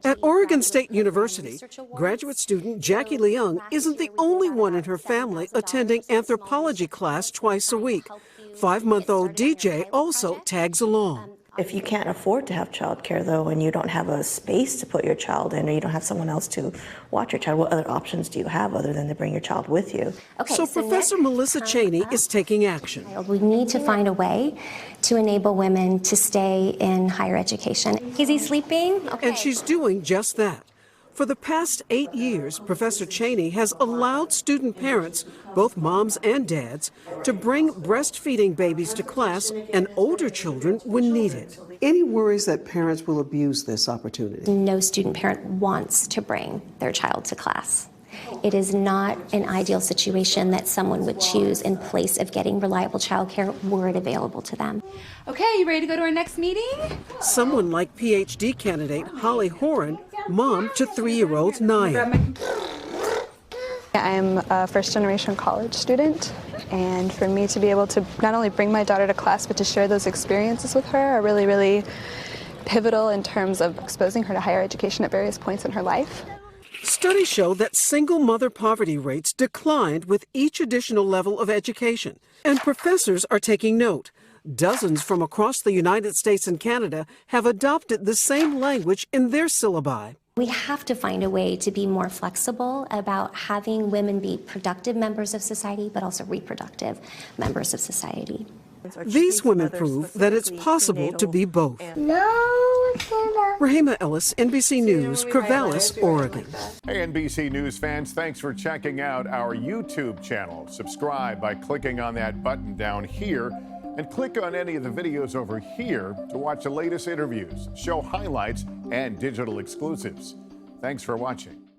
At Oregon State University, graduate student Jackie Leung isn't the only one in her family attending anthropology class twice a week. 5-month-old DJ also tags along. If you can't afford to have childcare, though, and you don't have a space to put your child in, or you don't have someone else to watch your child, what other options do you have other than to bring your child with you? So Professor Melissa Cheney is taking action. We need to find a way to enable women to stay in higher education. Is he sleeping? Okay. And she's doing just that. For the past 8 years, Professor Cheney has allowed student parents, both moms and dads, to bring breastfeeding babies to class and older children when needed. Any worries that parents will abuse this opportunity? No student parent wants to bring their child to class. It is not an ideal situation that someone would choose in place of getting reliable childcare were it available to them. Okay, you ready to go to our next meeting? Someone like PhD candidate Holly Horan, mom to 3-year-old Naya. I'm a first-generation college student, and for me to be able to not only bring my daughter to class, but to share those experiences with her are really, really pivotal in terms of exposing her to higher education at various points in her life. Studies show that single mother poverty rates declined with each additional level of education, and professors are taking note. Dozens from across the United States and Canada have adopted the same language in their syllabi. We have to find a way to be more flexible about having women be productive members of society, but also reproductive members of society. These women prove that it's possible to be both. Rahima Ellis, NBC News, Corvallis, Oregon. Hey, NBC News fans, thanks for checking out our YouTube channel. Subscribe by clicking on that button down here and click on any of the videos over here to watch the latest interviews, show highlights, and digital exclusives. Thanks for watching.